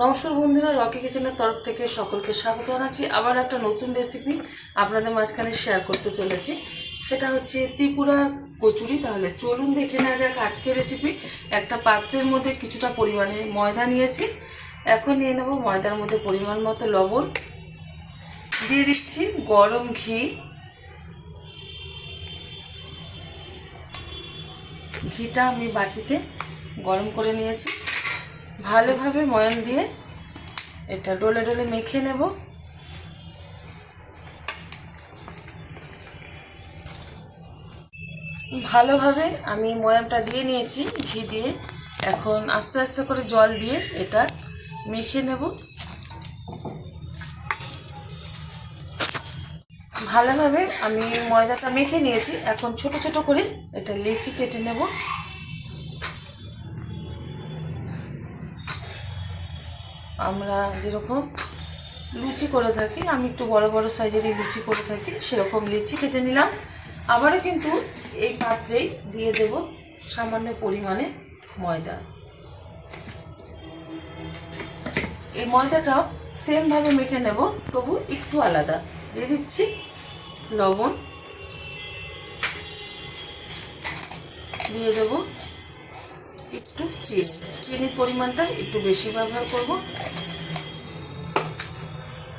নমস্কার বন্ধুরা, রকি কিচেনের তরফ থেকে সকলকে স্বাগত জানাচ্ছি। আবার একটা নতুন রেসিপি আপনাদের মাঝখানে শেয়ার করতে চলেছি, সেটা হচ্ছে ত্রিপুরার কচুরি। তাহলে চলুন দেখে নেওয়া যাক আজকের রেসিপি। একটা পাত্রের মধ্যে কিছুটা পরিমাণে ময়দা নিয়েছি। এখন নিয়ে নেব ময়দার মধ্যে পরিমাণ মতো লবণ, দিয়ে দিচ্ছি গরম ঘি। ঘিটা আমি বাটিতে গরম করে নিয়েছি। ভালোভাবে ময়ান দিয়ে এটা ডলে ডলে মেখে নেব। ভালোভাবে আমি ময়ামটা দিয়ে নিয়েছি ঘি দিয়ে। এখন আস্তে আস্তে করে জল দিয়ে এটা মেখে নেব। ভালোভাবে আমি ময়দাটা মেখে নিয়েছি। এখন ছোট ছোট করে এটা লেচি কেটে নেব। আমরা যেরকম লুচি করে থাকি, আমি একটু বড় বড় সাইজেরই লুচি করে থাকি, সেরকম লিচি কেটে নিলাম। আবারও কিন্তু এই পাত্রেই দিয়ে দেব সামান্য পরিমাণে ময়দা। এই ময়দাটাও সেমভাবে মেখে নেব, তবু একটু আলাদা। দিয়ে দিচ্ছি লবণ, দিয়ে দেব একটু চিনি। চিনির পরিমাণটা একটু বেশি ব্যবহার করব।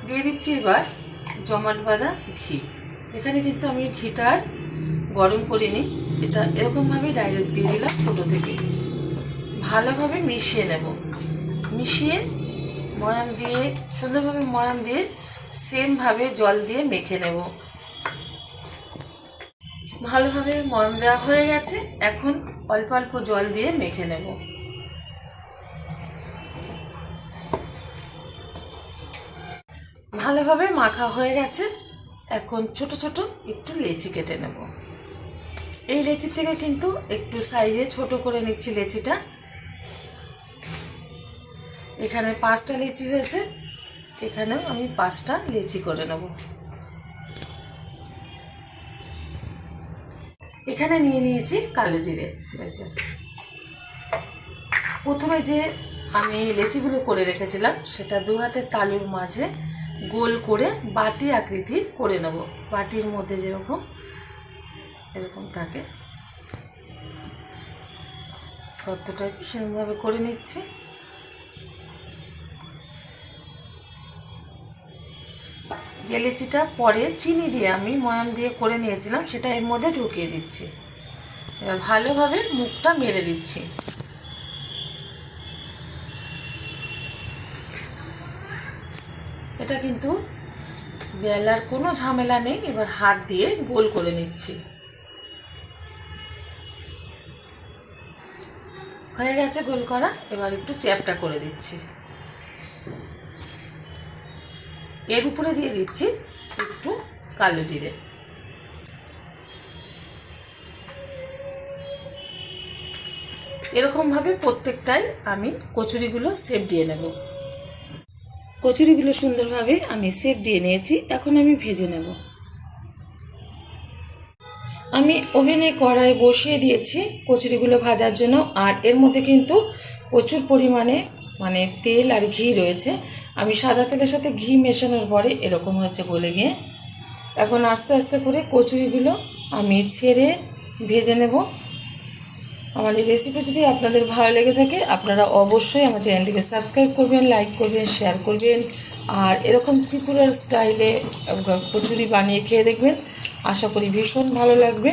দিয়ে দিচ্ছি এবার জমাট বাঁধা ঘি। এখানে কিন্তু আমি ঘিটা আর গরম করিনি, এটা এরকমভাবে ডাইরেক্ট দিয়ে দিলাম ছোটো থেকে। ভালোভাবে মিশিয়ে নেব। মিশিয়ে ময়াম দিয়ে সুন্দরভাবে ময়াম দিয়ে সেমভাবে জল দিয়ে মেখে নেব। ভালোভাবে ময়াম দেওয়া হয়ে গেছে। এখন অল্প অল্প জল দিয়ে মেখে নেব। ভালোভাবে মাখা হয়ে গেছে। এখন ছোট ছোট একটু লেচি কেটে নেব। এই লেচির থেকে কিন্তু একটু সাইজে ছোট করে নিচ্ছি লেচিটা। এখানে 5টা লেচি হয়েছে, এখানেও আমি 5টা লেচি করে নেব। এখানে নিয়ে নিয়েছি কালো জিরে। প্রথমে যে আমি লেচিগুলো করে রেখেছিলাম সেটা 2 হাতের তালুর মাঝে গোল করে বাটি আকৃতি করে নেব। বাটির মধ্যে যেরকম এরকম থাকে কতটা সেরকমভাবে করে নিচ্ছি। যে লেচিটা পরে চিনি দিয়ে আমি ময়াম দিয়ে করে নিয়েছিলাম সেটা এর মধ্যে ঢুকিয়ে দিচ্ছি। এবার ভালোভাবে মুখটা মেরে দিচ্ছি। এটা কিন্তু বেলার কোনো ঝামেলা নেই। এবার হাত দিয়ে গোল করে নিচ্ছি। হয়ে গেছে গোল করা। এবার একটু চ্যাপটা করে দিচ্ছি। এর উপরে দিয়ে দিচ্ছি একটু কালো জিরে। এরকমভাবে প্রত্যেকটাই আমি কচুরিগুলো শেপ দিয়ে নেব। কচুরিগুলো সুন্দরভাবে আমি শেপ দিয়ে নিয়েছি। এখন আমি ভেজে নেব। আমি ওভেনে কড়াই বসিয়ে দিয়েছি কচুরিগুলো ভাজার জন্য। আর এর মধ্যে কিন্তু প্রচুর পরিমাণে তেল আর ঘি রয়েছে। আমি সাদা তেলের সাথে ঘি মেশানোর পরে এরকম হয়েছে গলে গিয়ে। এখন আস্তে আস্তে করে কচুরিগুলো আমি ছেড়ে ভেজে নেব। আমার এই রেসিপি যদি আপনাদের ভালো লেগে থাকে আপনারা অবশ্যই আমার চ্যানেলটিকে সাবস্ক্রাইব করবেন, লাইক করবেন, শেয়ার করবেন। আর এরকম ত্রিপুরার স্টাইলে কচুরি বানিয়ে খেয়ে দেখবেন, আশা করি ভীষণ ভালো লাগবে।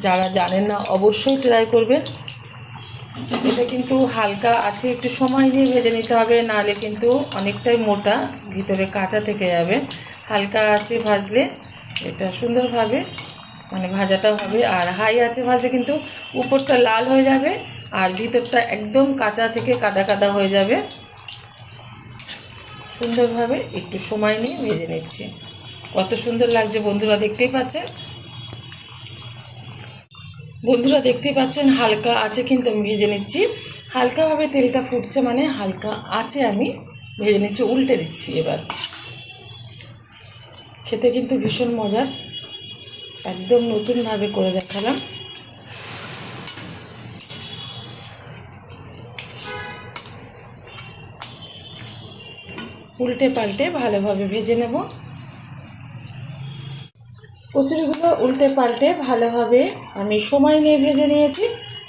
যারা জানেন না অবশ্যই ট্রাই করবেন। এটা কিন্তু হালকা আছে, একটু সময় নিয়ে ভেজে নিতে হবে, নাহলে কিন্তু অনেকটাই মোটা, ভিতরে কাঁচা থেকে যাবে। হালকা আছে ভাজলে এটা সুন্দরভাবে ভাজাটা হবে। আর হাই আছে ভাজলে কিন্তু উপরটা লাল হয়ে যাবে আর ভিতরটা একদম কাঁচা থেকে কাদা কাদা হয়ে যাবে। সুন্দরভাবে একটু সময় নিয়ে ভেজে নিচ্ছি। কত সুন্দর লাগছে বন্ধুরা, দেখতেই পাচ্ছেন। বন্ধুরা দেখতেই পাচ্ছেন হালকা আছে কিন্তু আমি ভেজে নিচ্ছি। হালকাভাবে তেলটা ফুটছে মানে হালকা আছে আমি ভেজে নিচ্ছি, উল্টে দিচ্ছি। এবার খেতে কিন্তু ভীষণ মজার, একদম নতুনভাবে করে দেখালাম। উল্টে পাল্টে ভালোভাবে ভেজে নেব। কচুরিগুলো উল্টে পাল্টে ভালোভাবে আমি সময় নিয়ে ভেজে নিয়েছি।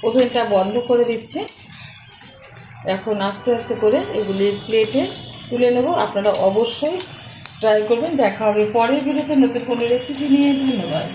ওভেনটা বন্ধ করে দিচ্ছি। এখন আস্তে আস্তে করে এগুলি প্লেটে তুলে নেব। আপনারা অবশ্যই ট্রাই করবেন। দেখা হবে পরের ভিডিওতে নতুন কোনো রেসিপি নিয়ে। ধন্যবাদ।